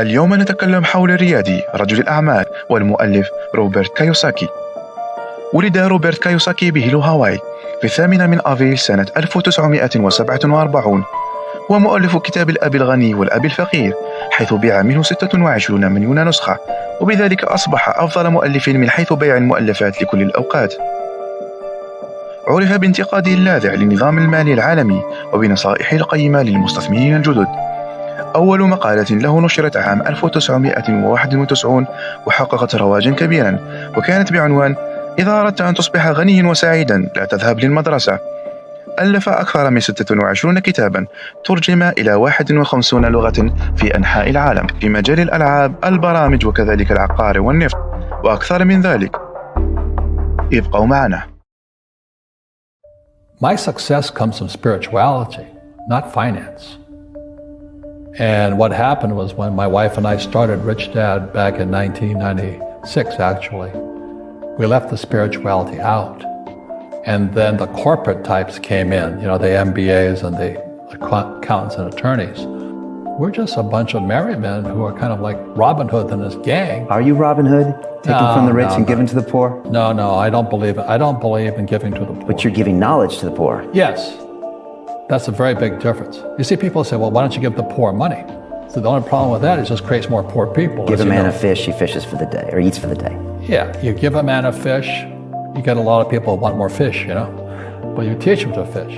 اليوم نتكلم حول الريادي رجل الأعمال والمؤلف روبرت كيوساكي. ولد روبرت كيوساكي بهيلو هاواي في 8 أبريل سنة 1947. هو مؤلف كتاب الأب الغني والأب الفقير، حيث بيع منه 26 مليون نسخة، وبذلك أصبح أفضل مؤلف من حيث بيع المؤلفات لكل الأوقات. عرف بانتقاده اللاذع للنظام المالي العالمي وبنصائحه القيمة للمستثمرين الجدد. أول مقالة له نشرت عام 1991 وحققت رواجا كبيرا، وكانت بعنوان إذا أردت أن تصبح غنيا وسعيدا لا تذهب للمدرسة. ألف أكثر من 26 كتابا ترجم إلى 51 لغة في أنحاء العالم في مجال الألعاب، البرامج، وكذلك العقار والنفط وأكثر من ذلك. ابقوا معنا. My success comes from spirituality, not finance. And what happened was when my wife and I started Rich Dad back in 1996, actually, we left the spirituality out. And then the corporate types came in, the MBAs and the accountants and attorneys. We're just a bunch of married men who are kind of like Robin Hood and his gang. Are you Robin Hood? Taking from the rich and giving to the poor? No, I don't believe it. I don't believe in giving to the poor. But you're giving knowledge to the poor. Yes. That's a very big difference. You see, people say, well, why don't you give the poor money? So the only problem with that is it just creates more poor people. Give a man a fish, he fishes for the day, or eats for the day. Yeah, you give a man a fish, you get a lot of people who want more fish, but you teach them to fish.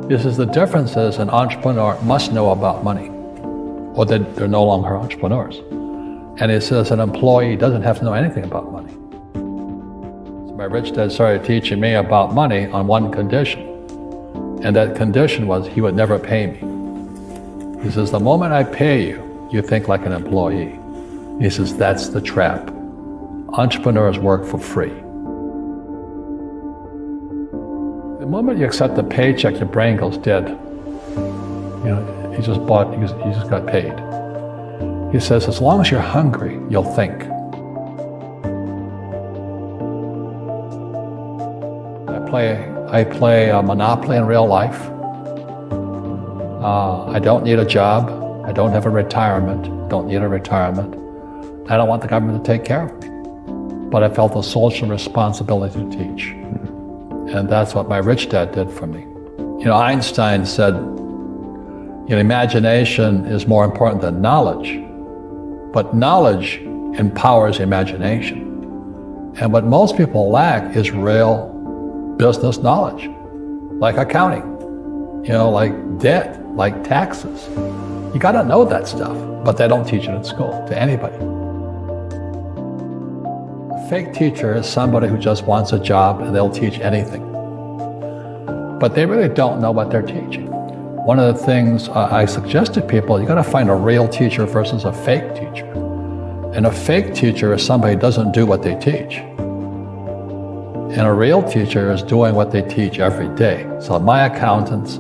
This is the difference is an entrepreneur must know about money, or they're no longer entrepreneurs. And it says an employee doesn't have to know anything about money. So my rich dad started teaching me about money on one condition. And that condition was he would never pay me. He says, the moment I pay you, you think like an employee. He says, that's the trap. Entrepreneurs work for free. The moment you accept the paycheck, your brain goes dead. You just got paid. He says, as long as you're hungry, you'll think. I play Monopoly in real life. I don't need a job. I don't have a retirement. Don't need a retirement. I don't want the government to take care of me. But I felt a social responsibility to teach. And that's what my rich dad did for me. Einstein said, imagination is more important than knowledge, but knowledge empowers imagination. And what most people lack is real business knowledge, like accounting, like debt, like taxes. You gotta know that stuff, but they don't teach it in school to anybody. A fake teacher is somebody who just wants a job and they'll teach anything. But they really don't know what they're teaching. One of the things I suggest to people, you gotta find a real teacher versus a fake teacher. And a fake teacher is somebody who doesn't do what they teach. And a real teacher is doing what they teach every day. So my accountants,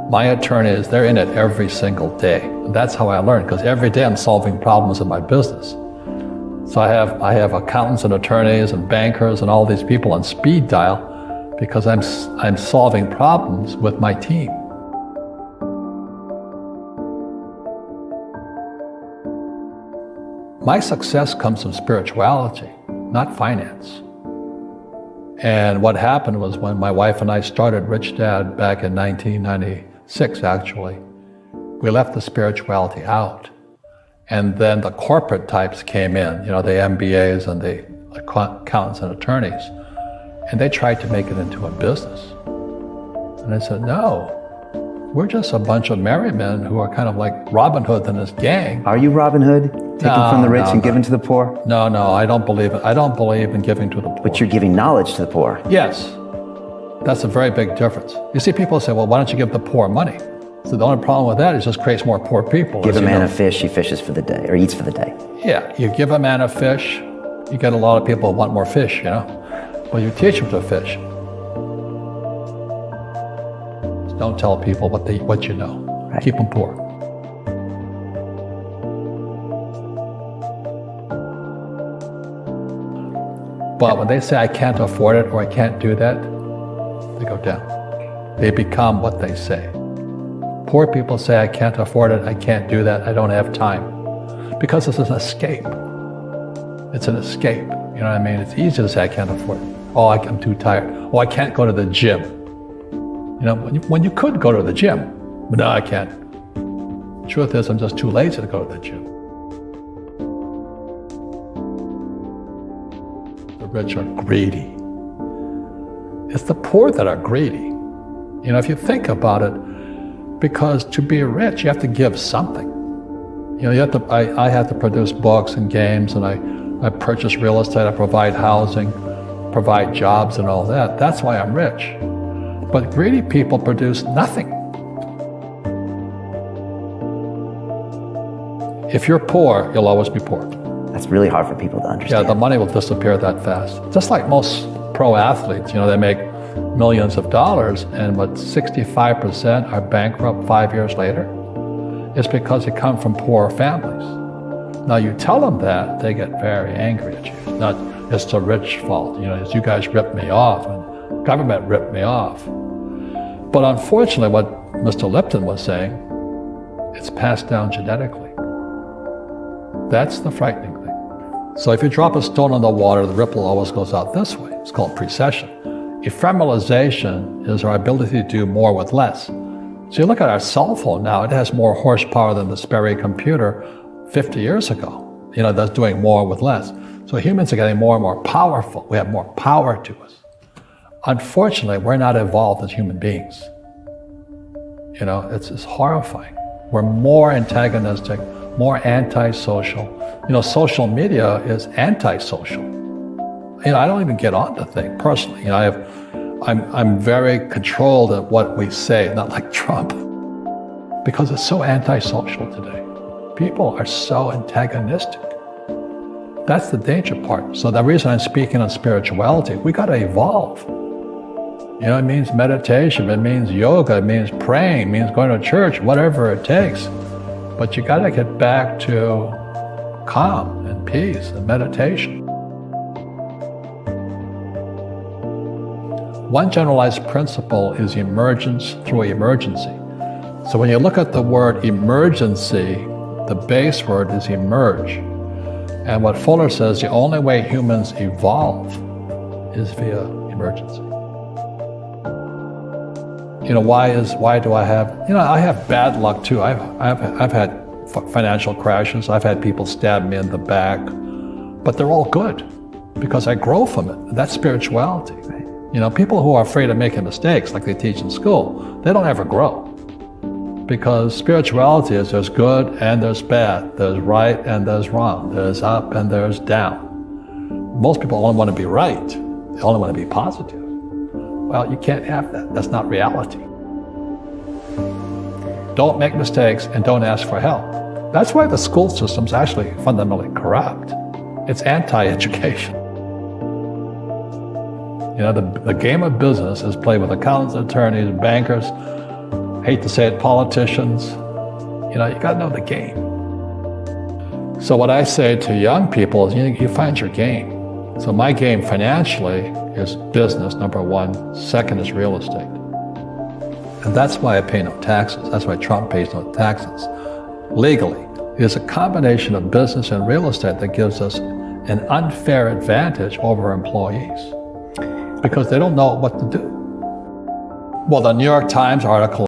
my attorneys, they're in it every single day. And that's how I learn, because every day I'm solving problems in my business. So I have accountants and attorneys and bankers and all these people on speed dial because I'm solving problems with my team. My success comes from spirituality, not finance. And what happened was when my wife and I started Rich Dad back in 1996, actually, we left the spirituality out. And then the corporate types came in, the MBAs and the accountants and attorneys, and they tried to make it into a business. And I said, no, we're just a bunch of married men who are kind of like Robin Hood and his gang. Are you Robin Hood? Taking from the rich and giving to the poor? No, I don't believe it. I don't believe in giving to the poor. But you're giving knowledge to the poor. Yes. That's a very big difference. You see, people say, well, why don't you give the poor money? So the only problem with that is it just creates more poor people. Give a man a fish, he fishes for the day, or eats for the day. Yeah, you give a man a fish, you get a lot of people who want more fish, But you teach them to fish. Just don't tell people what you know. Right. Keep them poor. But when they say I can't afford it or I can't do that, they go down. They become what they say. Poor people say I can't afford it, I can't do that, I don't have time. Because it's an escape. It's an escape. You know what I mean? It's easy to say I can't afford it. Oh, I'm too tired. Oh, I can't go to the gym. You know, when you could go to the gym, but no, I can't. Truth is, I'm just too lazy to go to the gym. The rich are greedy. It's the poor that are greedy. You know, if you think about it, because to be rich, you have to give something. You know, you have to. I have to produce books and games, and I purchase real estate, I provide housing, provide jobs and all that. That's why I'm rich. But greedy people produce nothing. If you're poor, you'll always be poor. That's really hard for people to understand. Yeah, the money will disappear that fast. Just like most pro athletes, you know, they make millions of dollars, and what 65% are bankrupt 5 years later. It's because they come from poor families. Now you tell them that, they get very angry at you. Not, it's the rich fault, you know, it's you guys ripped me off, and government ripped me off. But unfortunately, what Mr. Lipton was saying, it's passed down genetically. That's the frightening thing. So if you drop a stone in the water, the ripple always goes out this way. It's called precession. Ephemeralization is our ability to do more with less. So you look at our cell phone now, it has more horsepower than the Sperry computer 50 years ago. You know, that's doing more with less. So humans are getting more and more powerful. We have more power to us. Unfortunately, we're not evolved as human beings. You know, it's horrifying. We're more antagonistic, more antisocial. You know, social media is antisocial. You know, I don't even get on the thing personally. You know, I'm very controlled at what we say, not like Trump, because it's so antisocial today. People are so antagonistic. That's the danger part. So the reason I'm speaking on spirituality, we got to evolve. You know, it means meditation, it means yoga, it means praying, it means going to church, whatever it takes. But you got to get back to calm and peace and meditation. One generalized principle is emergence through emergency. So when you look at the word emergency, the base word is emerge. And what Fuller says, the only way humans evolve is via emergency. You know, why do I have, you know, I have bad luck too. I've had financial crashes. I've had people stab me in the back, but they're all good because I grow from it. That's spirituality. You know, people who are afraid of making mistakes, like they teach in school, they don't ever grow. Because spirituality is there's good and there's bad, there's right and there's wrong, there's up and there's down. Most people only want to be right. They only want to be positive. Well, you can't have that. That's not reality. Don't make mistakes and don't ask for help. That's why the school system's actually fundamentally corrupt. It's anti-education. You know, the game of business is played with accountants, attorneys, bankers, hate to say it, politicians. You know, you gotta know the game. So what I say to young people is, you find your game. So my game financially is business, number one. Second is real estate. And that's why I pay no taxes. That's why Trump pays no taxes. Legally, it is a combination of business and real estate that gives us an unfair advantage over employees because they don't know what to do. Well, the New York Times article